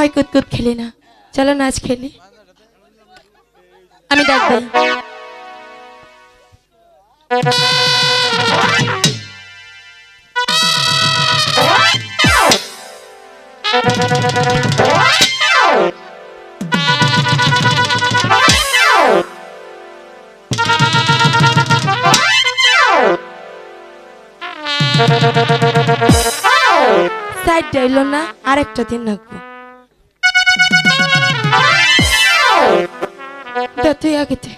হয় কুতকুত খেলি না, চলো নাচ খেলি। আমি ডাকবো। সাইড ডাইল না, আরেকটা দিন রাখবো। তুই আগেতে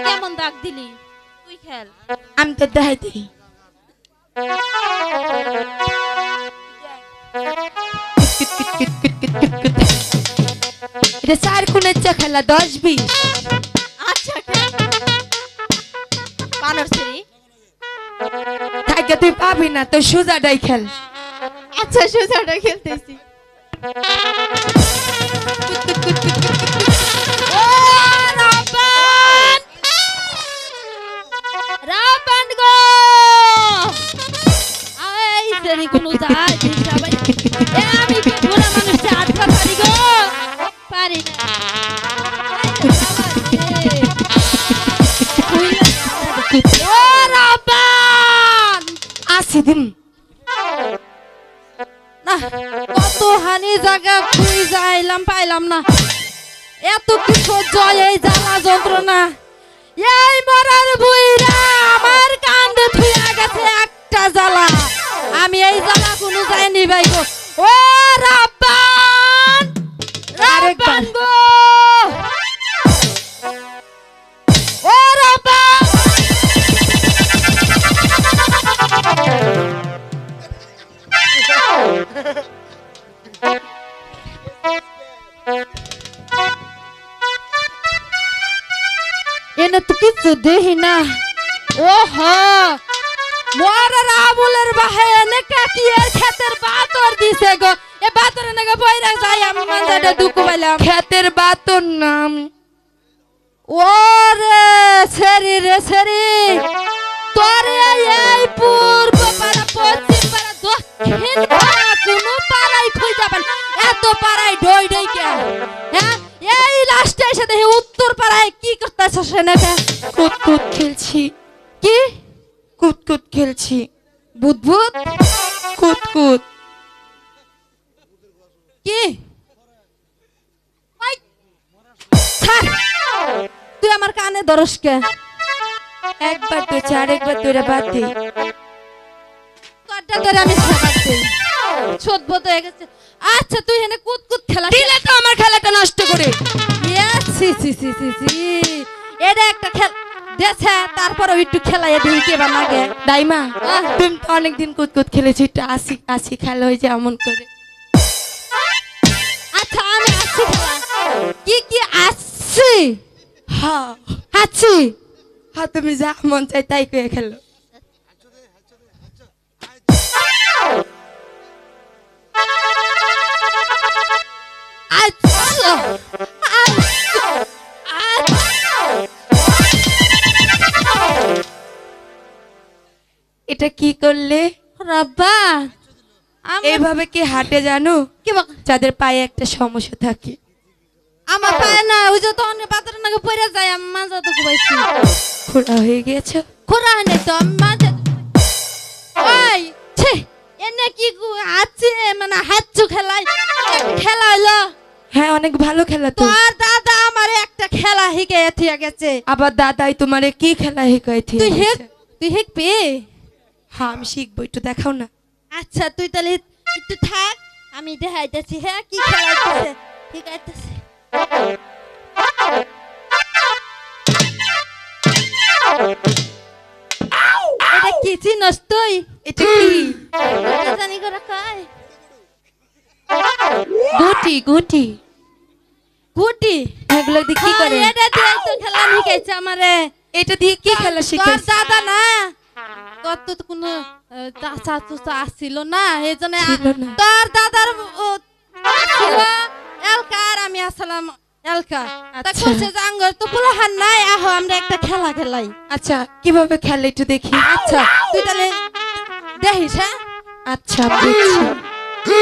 কেমন দাগ দিলি তুই খেল, আমি তো দেখাই দিই। এটা 4 কোণের চা খেলা 10-20। আচ্ছা বানর ছেড়ি থাকে তুই পাবি না, তো সোজাটাই খেল। আচ্ছা সোজাটা খেলতেছি। রাবণ গো আই সেরি কোন যায় সবাই আমি কি বুড়া মানুষ আটকা পারি গো, পারি না। ও রাবণ আসি দিন না, কত হানি জায়গা খুই যাইলাম পাইলাম না, এত কি সহ্য এই জ্বালা যন্ত্রণা। এই মরার বুইরা আমার কান্দে থুইয়া গেছে একটা জ্বালা, আমি এই জ্বালা কোনো যাইনি ভাই গো। ও রাব্বান রাব্বান গো, ও রাব্বান এনে তো কিছু দেখি না। ওহো মোর রাবুলের বাহে এনে কাটিয়ার ক্ষেতের বাতর দিছে গো, এ বাতরে নাকি বইরা যাই আমি মানজাটা দুঃখ পাইলাম। ক্ষেতের বাতর নাম ওরে সেরি রে সেরি, তোরে এই পূর্ব পাড়া পশ্চিম পাড়া দক্ষিণ পাড়া কোনো পাড়াই খুঁজে যাবেন, এত পাড়ায় ডই ডই কে হ্যাঁ? এই লাস্টে এসে দেখি উত্তর পাড়ায় কি করতেছ সেনাকে? কুতকুত খেলছি। কি কুতকুত খেলছি? বুদবুদ কুতকুত। কি ওই, ছাড়, তুই আমার কানে ধরস কে? একবার তো 4 একবার তোরা বাদ দে। কটা ধরে আমি খাবার দেই, সদবত হয়ে গেছে। আচ্ছা তুই এনে কুতকুত খেলা দিলে তো আমার খেলাটা নষ্ট করে। সি সি সি সি সি, এটা একটা খেল দেছে, তারপরে একটু খেলাইয়া দিই কে বা নাগে। দাইমা তুমি তো অনেকদিন কুতকুত খেলেছি, একটু আসি আসি খেলা হয়েছে এমন করে। আচ্ছা আমি আসছি খেলা, কি কি আসছি? হ্যাঁ আছি হ্যাঁ, তুমি যা মন চাই তাই করে খেলো। আচ্ছা এটা কি করলে রাব্বা? এইভাবে কি হাঁটে জানো? কি যাদের পায়ে একটা সমস্যা থাকে। আমার পায়ে না, ওই যে তো অনেক পাথর নাকি পড়ে যায়, আমি মাঝে তো ঘুমাইছি। খোড়া হয়ে গেছে? খোরা হয় নাই তো আমি মাঝে। ওই ছি, এনে কি আছে মানে হাতছু খেলাই খেলা হইলো? হ্যাঁ অনেক ভালো খেলা তো। তোর দাদা আমারে একটা খেলা শিখাইয়া থিয়া গেছে। আবার দাদাই তোমারে কি খেলা শিখাইছে? তুই শিখবি? হ্যাঁ আমি শিখবো, একটু দেখাও না। আচ্ছা তুই তাহলে একটু থাক, আমি দেখাইতেছি। হ্যাঁ কি খেলাইতেছে শিখাইতেছি। এটা কি চিনস তুই? এটা কি? এটা জানি করে কয় গুটি গুটি। গুটি? এগুলো দিয়ে কি করে? এটা দিয়ে তো খেলা শিখাইছে আমারে। এটা দিয়ে কি খেলা তোর শিখাইছে? দাদা না, তোর তো কোনো চাচা চুচা আসছিল না, এই জন্য ছিল না। তোর দাদার ছিল এলকা আর আমি আসলাম এলকা। তা আচ্ছা। কইছে যে আঙ্গর তো পোলাহান নাই, আহো আমরা একটা খেলা খেলাই। আচ্ছা কিভাবে খেলে একটু দেখি। আচ্ছা তুই তাহলে দেখিস। হ্যাঁ আচ্ছা বুঝছি।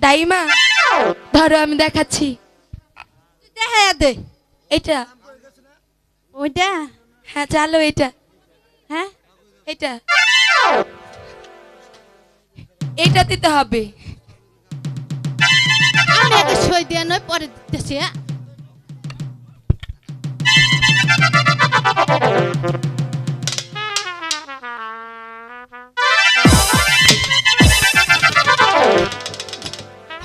দাইমা ধরো আমি দেখাচ্ছি। তুই দেখা দে এটা ওইটা। হ্যাঁ চালো এটা, হ্যাঁ এটা এটা দিতে হবে। আমি আগে সই দিয়ে নয় পরে দিতেছি।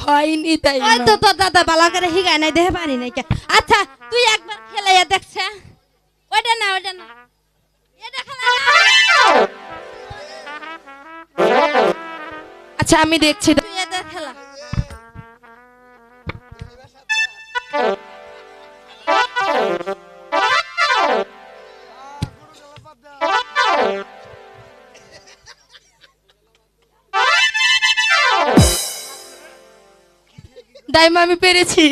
হয়নি তাই ওই তো তোর দাদা বালা করে হিগায় নাই দেহে পারি নাই কে। আচ্ছা তুই একবার খেলাইয়া দেখছে। ওইটা না ওইটা না, এটা খেলা না। আচ্ছা আমি দেখছি। তুই এটা খেলা। দাইমা আমি পেরেছি।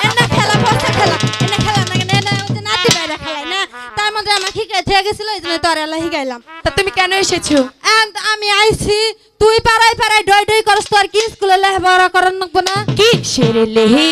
এনা খেলা পড়ছে খেলা, এনা খেলা না কেন এনা ওতে নাতি বাইরে খেলায় না। তার মধ্যে আমার হিগাই থেকে গেছিল এই জন্য তোর এলা হিগাইলাম। তা তুমি কেন এসেছো? এন্ড আমি আইছি তুই পাড়ায় পাড়ায় ডই ডই করস, তোর কি স্কুলে লেখাপড়া করার নাকবো না? কি সেরে লেহে